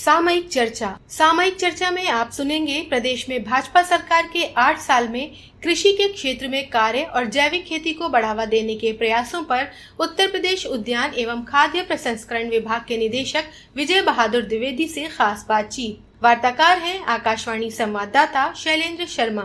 सामयिक चर्चा में आप सुनेंगे प्रदेश में भाजपा सरकार के 8 साल में कृषि के क्षेत्र में कार्य और जैविक खेती को बढ़ावा देने के प्रयासों पर उत्तर प्रदेश उद्यान एवं खाद्य प्रसंस्करण विभाग के निदेशक विजय बहादुर द्विवेदी से खास बातचीत। वार्ताकार हैं आकाशवाणी संवाददाता शैलेंद्र शर्मा।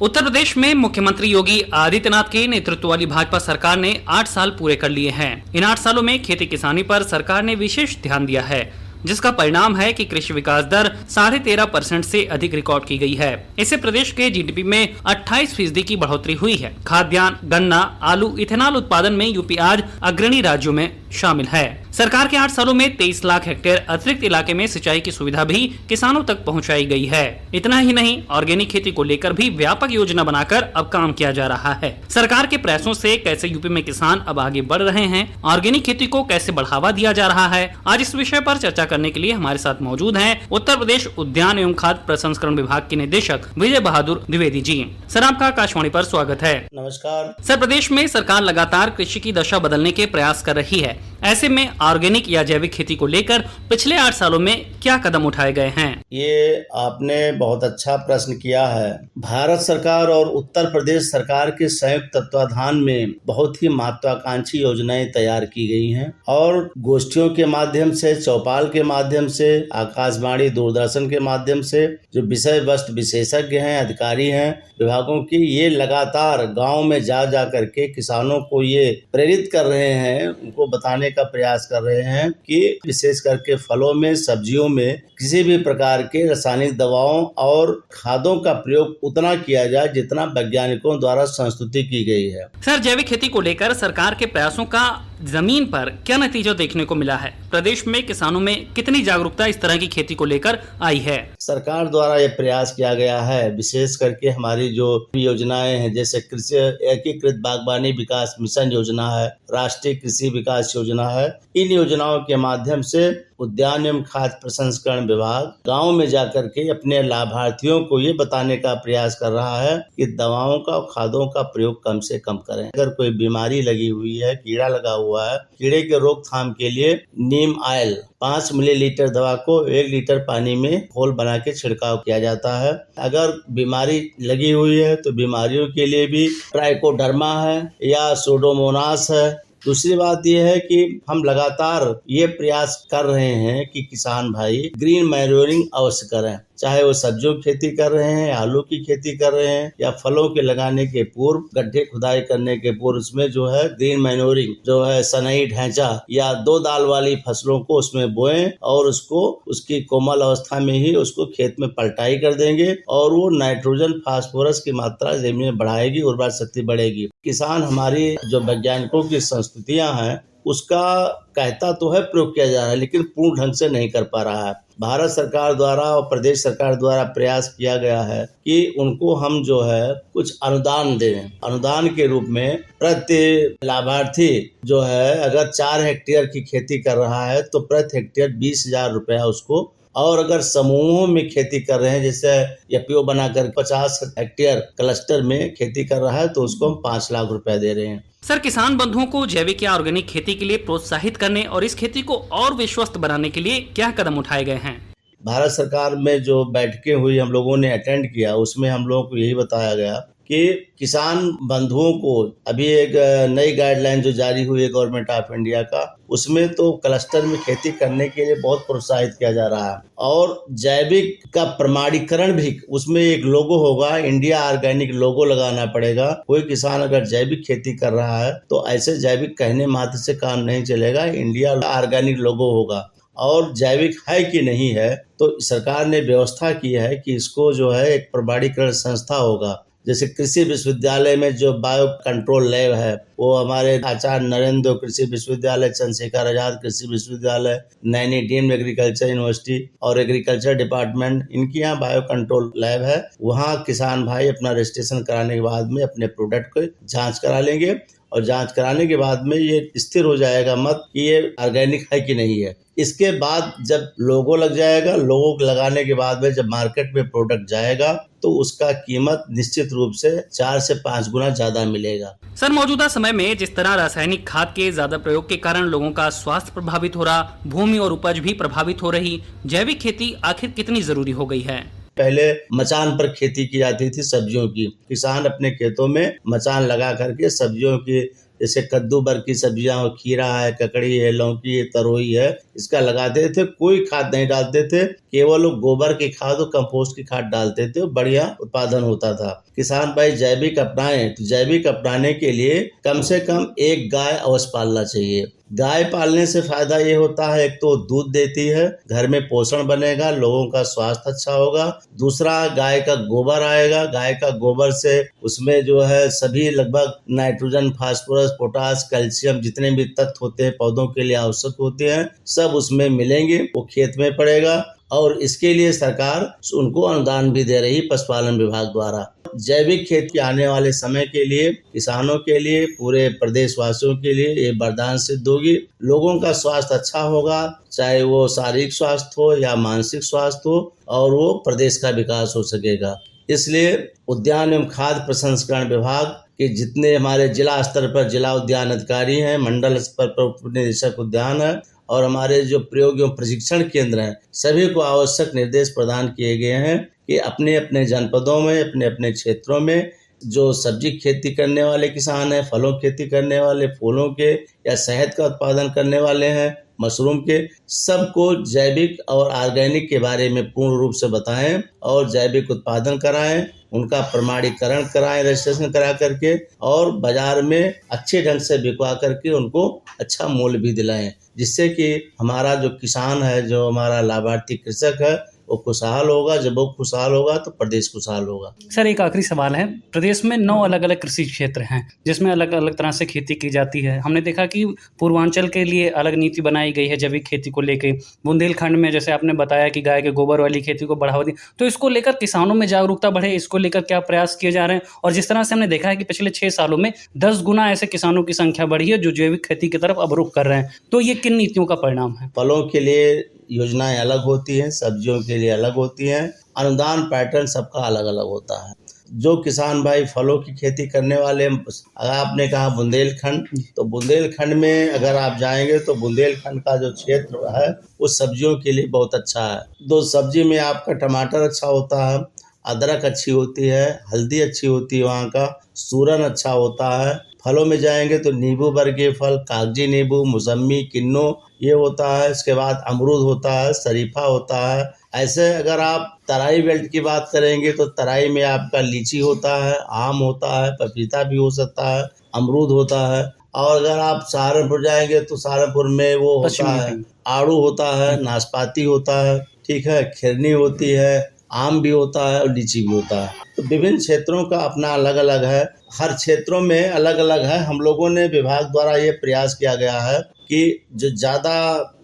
उत्तर प्रदेश में मुख्यमंत्री योगी आदित्यनाथ के नेतृत्व वाली भाजपा सरकार ने 8 साल पूरे कर लिए हैं। इन 8 सालों में खेती किसानी पर सरकार ने विशेष ध्यान दिया है, जिसका परिणाम है कि कृषि विकास दर 13.5% से अधिक रिकॉर्ड की गई है। इससे प्रदेश के जीडीपी में 28% की बढ़ोतरी हुई है। खाद्यान्न, गन्ना, आलू, इथेनॉल उत्पादन में यूपी आज अग्रणी राज्यों में शामिल है। सरकार के 8 सालों में 23 लाख हेक्टेयर अतिरिक्त इलाके में सिंचाई की सुविधा भी किसानों तक पहुंचाई गई है। इतना ही नहीं, ऑर्गेनिक खेती को लेकर भी व्यापक योजना बनाकर अब काम किया जा रहा है। सरकार के प्रयासों से कैसे यूपी में किसान अब आगे बढ़ रहे हैं, ऑर्गेनिक खेती को कैसे बढ़ावा दिया जा रहा है, आज इस विषय पर चर्चा करने के लिए हमारे साथ मौजूद हैं उत्तर प्रदेश उद्यान एवं खाद्य प्रसंस्करण विभाग के निदेशक विजय बहादुर द्विवेदी जी। सर, आपका आकाशवाणी पर स्वागत है। नमस्कार सर, प्रदेश में सरकार लगातार कृषि की दशा बदलने के प्रयास कर रही है। ऐसे में ऑर्गेनिक या जैविक खेती को लेकर पिछले 8 सालों में क्या कदम उठाए गए हैं? ये आपने बहुत अच्छा प्रश्न किया है। भारत सरकार और उत्तर प्रदेश सरकार के संयुक्त तत्वाधान में बहुत ही महत्वाकांक्षी योजनाएं तैयार की गई हैं और गोष्ठियों के माध्यम से, चौपाल के माध्यम से, आकाशवाणी, दूरदर्शन के माध्यम से जो विषय वस्तु विशेषज्ञ हैं, अधिकारी हैं विभागों की, ये लगातार गाँव में जा करके किसानों को ये प्रेरित कर रहे हैं, उनको बताने का प्रयास कर रहे हैं कि विशेष करके फलों में, सब्जियों में किसी भी प्रकार के रासायनिक दवाओं और खादों का प्रयोग उतना किया जाए जितना वैज्ञानिकों द्वारा संस्तुति की गई है। सर, जैविक खेती को लेकर सरकार के प्रयासों का जमीन पर क्या नतीजा देखने को मिला है? प्रदेश में किसानों में कितनी जागरूकता इस तरह की खेती को लेकर आई है? सरकार द्वारा ये प्रयास किया गया है, विशेष करके हमारी जो योजनाएं हैं, जैसे कृषि एकीकृत बागवानी विकास मिशन योजना है, राष्ट्रीय कृषि विकास योजना है, इन योजनाओं के माध्यम से उद्यान एवं खाद्य प्रसंस्करण विभाग गांव में जाकर के अपने लाभार्थियों को ये बताने का प्रयास कर रहा है कि दवाओं का, खादों का प्रयोग कम से कम करें। अगर कोई बीमारी लगी हुई है, कीड़ा लगा हुआ है, कीड़े के रोकथाम के लिए नीम ऑयल 5 मिलीलीटर दवा को 1 लीटर पानी में घोल बना के छिड़काव किया जाता है। अगर बीमारी लगी हुई है तो बीमारियों के लिए भी ट्राइकोडर्मा है या सूडोमोनास है। दूसरी बात यह है कि हम लगातार ये प्रयास कर रहे हैं कि किसान भाई ग्रीन मैन्योरिंग अवश्य करें, चाहे वो सब्जियों की खेती कर रहे हैं, आलू की खेती कर रहे हैं या फलों के लगाने के पूर्व, गड्ढे खुदाई करने के पूर्व उसमें जो है ग्रीन मैन्योरिंग जो है सनई ढैंचा या 2 दाल वाली फसलों को उसमें बोएं और उसको उसकी कोमल अवस्था में ही उसको खेत में पलटाई कर देंगे और वो नाइट्रोजन, फास्फोरस की मात्रा जमीन में बढ़ाएगी, उर्वरा शक्ति बढ़ेगी। किसान हमारी जो वैज्ञानिकों की संस्तुतियां हैं उसका कहता तो है प्रयोग किया जा रहा है, लेकिन पूर्ण ढंग से नहीं कर पा रहा है। भारत सरकार द्वारा और प्रदेश सरकार द्वारा प्रयास किया गया है कि उनको हम जो है कुछ अनुदान दें। अनुदान के रूप में प्रति लाभार्थी जो है अगर 4 हेक्टेयर की खेती कर रहा है तो प्रति हेक्टेयर 20,000 रुपया उसको, और अगर समूहों में खेती कर रहे हैं, जैसे एफपीओ बनाकर 50 हेक्टेयर क्लस्टर में खेती कर रहा है तो उसको हम 5 लाख रुपए दे रहे हैं। सर, किसान बंधुओं को जैविक या ऑर्गेनिक खेती के लिए प्रोत्साहित करने और इस खेती को और विश्वस्त बनाने के लिए क्या कदम उठाए गए हैं? भारत सरकार में जो बैठकें हुई हम लोगों ने अटेंड किया, उसमें हम लोगों को यही बताया गया कि किसान बंधुओं को अभी एक नई गाइडलाइन जो जारी हुई है गवर्नमेंट ऑफ इंडिया का, उसमें तो क्लस्टर में खेती करने के लिए बहुत प्रोत्साहित किया जा रहा है और जैविक का प्रमाणीकरण भी, उसमें एक लोगो होगा, इंडिया ऑर्गेनिक लोगो लगाना पड़ेगा। कोई किसान अगर जैविक खेती कर रहा है तो ऐसे जैविक कहने मात्र से काम नहीं चलेगा, इंडिया ऑर्गेनिक लोगो होगा और जैविक है कि नहीं है। तो सरकार ने व्यवस्था की है कि इसको जो है एक प्रमाणीकरण संस्था होगा, जैसे कृषि विश्वविद्यालय में जो बायो कंट्रोल लैब है वो हमारे आचार्य नरेंद्र कृषि विश्वविद्यालय, चंद्रशेखर आजाद कृषि विश्वविद्यालय, नैनी डीम्ड एग्रीकल्चर यूनिवर्सिटी और एग्रीकल्चर डिपार्टमेंट, इनकी यहाँ बायो कंट्रोल लैब है। वहाँ किसान भाई अपना रजिस्ट्रेशन कराने के बाद में अपने प्रोडक्ट को जांच करा लेंगे और जांच कराने के बाद में ये स्थिर हो जाएगा मत कि ये ऑर्गेनिक है कि नहीं है। इसके बाद जब लोगो लग जाएगा, लोगो लगाने के बाद में जब मार्केट में प्रोडक्ट जाएगा तो उसका कीमत निश्चित रूप से 4 से 5 गुना ज्यादा मिलेगा। सर, मौजूदा समय समय में जिस तरह रासायनिक खाद के ज्यादा प्रयोग के कारण लोगों का स्वास्थ्य प्रभावित हो रहा, भूमि और उपज भी प्रभावित हो रही, जैविक खेती आखिर कितनी जरूरी हो गई है? पहले मचान पर खेती की जाती थी सब्जियों की। किसान अपने खेतों में मचान लगा करके सब्जियों की, जैसे कद्दू बर की सब्जियां, खीरा है, ककड़ी है, लौकी है, तरोई है, इसका लगाते थे। कोई खाद नहीं डालते थे, केवल गोबर की खाद और कंपोस्ट की खाद डालते थे, बढ़िया उत्पादन होता था। किसान भाई जैविक अपनाएं, तो जैविक अपनाने के लिए कम से कम एक गाय अवश्य पालना चाहिए। गाय पालने से फायदा ये होता है, एक तो दूध देती है, घर में पोषण बनेगा, लोगों का स्वास्थ्य अच्छा होगा। दूसरा, गाय का गोबर आएगा, गाय का गोबर से उसमें जो है सभी लगभग नाइट्रोजन, फास्फोरस, पोटास, कैल्शियम जितने भी तत्व होते हैं पौधों के लिए आवश्यक होते हैं, सब उसमें मिलेंगे, वो खेत में पड़ेगा। और इसके लिए सरकार उनको अनुदान भी दे रही पशुपालन विभाग द्वारा। जैविक खेती आने वाले समय के लिए, किसानों के लिए, पूरे प्रदेशवासियों के लिए ये वरदान सिद्ध होगी। लोगों का स्वास्थ्य अच्छा होगा, चाहे वो शारीरिक स्वास्थ्य हो या मानसिक स्वास्थ्य हो, और वो प्रदेश का विकास हो सकेगा। इसलिए उद्यान एवं खाद्य प्रसंस्करण विभाग के जितने हमारे जिला स्तर पर जिला उद्यान अधिकारी हैं, मंडल स्तर पर उप निदेशक उद्यान है, और हमारे जो प्रयोग एवं प्रशिक्षण केंद्र हैं, सभी को आवश्यक निर्देश प्रदान किए गए हैं कि अपने अपने जनपदों में, अपने अपने क्षेत्रों में जो सब्जी खेती करने वाले किसान हैं, फलों खेती करने वाले, फूलों के या शहद का उत्पादन करने वाले हैं, मशरूम के, सबको जैविक और ऑर्गेनिक के बारे में पूर्ण रूप से बताएं और जैविक उत्पादन कराएं, उनका प्रमाणीकरण कराएं, रजिस्ट्रेशन करा करके, और बाजार में अच्छे ढंग से बिकवा करके उनको अच्छा मूल्य भी दिलाएं, जिससे कि हमारा जो किसान है, जो हमारा लाभार्थी कृषक है, वो खुशहाल होगा। जब वो खुशहाल होगा तो प्रदेश खुशहाल होगा। सर, एक आखिरी सवाल है। प्रदेश में 9 अलग अलग कृषि क्षेत्र हैं जिसमें अलग अलग तरह से खेती की जाती है। हमने देखा कि पूर्वांचल के लिए अलग नीति बनाई गई है जैविक खेती को लेकर। बुंदेलखंड में जैसे आपने बताया कि गाय के गोबर वाली खेती को बढ़ावा दी, तो इसको लेकर किसानों में जागरूकता बढ़े, इसको लेकर क्या प्रयास किए जा रहे हैं? और जिस तरह से हमने देखा है कि पिछले 6 सालों में 10 गुना ऐसे किसानों की संख्या बढ़ी है जो जैविक खेती की तरफ अब रुख कर रहे हैं, तो ये किन नीतियों का परिणाम है? फलों के लिए योजनाएं अलग होती हैं, सब्जियों के लिए अलग होती हैं, अनुदान पैटर्न सबका अलग अलग होता है। जो किसान भाई फलों की खेती करने वाले, अगर आपने कहा बुंदेलखंड, तो बुंदेलखंड में अगर आप जाएंगे तो बुंदेलखंड का जो क्षेत्र है वो सब्जियों के लिए बहुत अच्छा है। दो सब्जी में आपका टमाटर अच्छा होता है, अदरक अच्छी होती है, हल्दी अच्छी होती है, वहाँ का सूरन अच्छा होता है। फलों में जाएंगे तो नींबू वर्गीय फल, कागजी नींबू, मौसमी, किन्नू, ये होता है। इसके बाद अमरूद होता है, शरीफा होता है। ऐसे अगर आप तराई बेल्ट की बात करेंगे तो तराई में आपका लीची होता है, आम होता है, पपीता भी हो सकता है, अमरूद होता है। और अगर आप सहारनपुर जाएंगे तो सहारनपुर में वो होता है, आड़ू होता है, नाशपाती होता है, ठीक है, खिरनी होती है, आम भी होता है और लीची भी होता है। तो विभिन्न क्षेत्रों का अपना अलग अलग है, हर क्षेत्रों में अलग अलग है। हम लोगों ने विभाग द्वारा ये प्रयास किया गया है कि जो ज़्यादा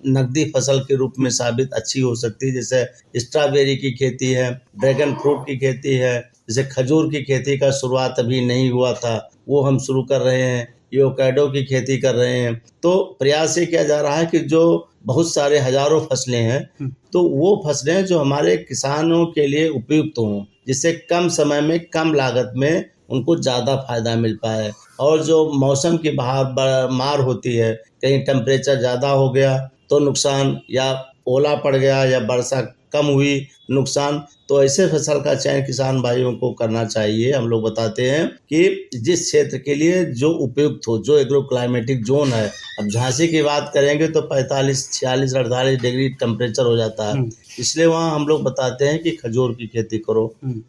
नकदी फसल के रूप में साबित अच्छी हो सकती है, जैसे स्ट्रॉबेरी की खेती है, ड्रैगन फ्रूट की खेती है, जैसे खजूर की खेती का शुरुआत अभी नहीं हुआ था, वो हम शुरू कर रहे हैं, एवोकाडो की खेती कर रहे हैं। तो प्रयास ये किया जा रहा है कि जो बहुत सारे हजारों फसलें हैं, तो वो फसलें जो हमारे किसानों के लिए उपयुक्त हों, जिससे कम समय में कम लागत में उनको ज़्यादा फायदा मिल पाए। और जो मौसम की मार होती है, कहीं टेम्परेचर ज़्यादा हो गया तो नुकसान, या ओला पड़ गया या वर्षा कम हुई नुकसान, तो ऐसे फसल का चयन किसान भाइयों को करना चाहिए। हम लोग बताते हैं कि जिस क्षेत्र के लिए जो उपयुक्त हो, जो एग्रो क्लाइमेटिक जोन है। अब झांसी की बात करेंगे तो 45, 46, 48 डिग्री टेम्परेचर हो जाता है, इसलिए वहाँ हम लोग बताते हैं कि खजूर की खेती करो,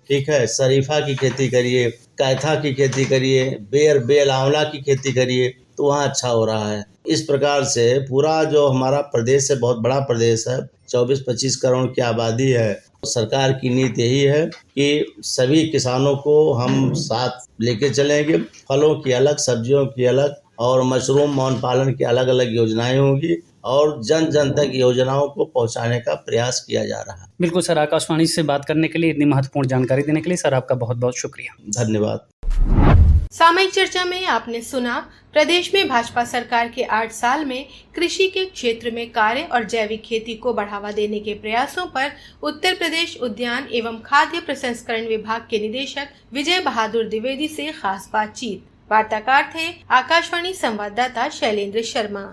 ठीक है, शरीफा की खेती करिए, कैथा की खेती करिए, बेल आंवला की खेती करिए, तो वहाँ अच्छा हो रहा है। इस प्रकार से पूरा जो हमारा प्रदेश है, बहुत बड़ा प्रदेश है, 24-25 करोड़ की आबादी है। सरकार की नीति यही है कि सभी किसानों को हम साथ लेके चलेंगे। फलों की अलग, सब्जियों की अलग, और मशरूम, मौन पालन की अलग अलग योजनाएं होंगी, और जन जन तक योजनाओं को पहुंचाने का प्रयास किया जा रहा है। बिल्कुल सर, आकाशवाणी से बात करने के लिए, इतनी महत्वपूर्ण जानकारी देने के लिए सर आपका बहुत बहुत शुक्रिया। धन्यवाद। सामयिक चर्चा में आपने सुना, प्रदेश में भाजपा सरकार के 8 साल में कृषि के क्षेत्र में कार्य और जैविक खेती को बढ़ावा देने के प्रयासों पर उत्तर प्रदेश उद्यान एवं खाद्य प्रसंस्करण विभाग के निदेशक विजय बहादुर द्विवेदी से खास बातचीत। वार्ताकार थे आकाशवाणी संवाददाता शैलेंद्र शर्मा।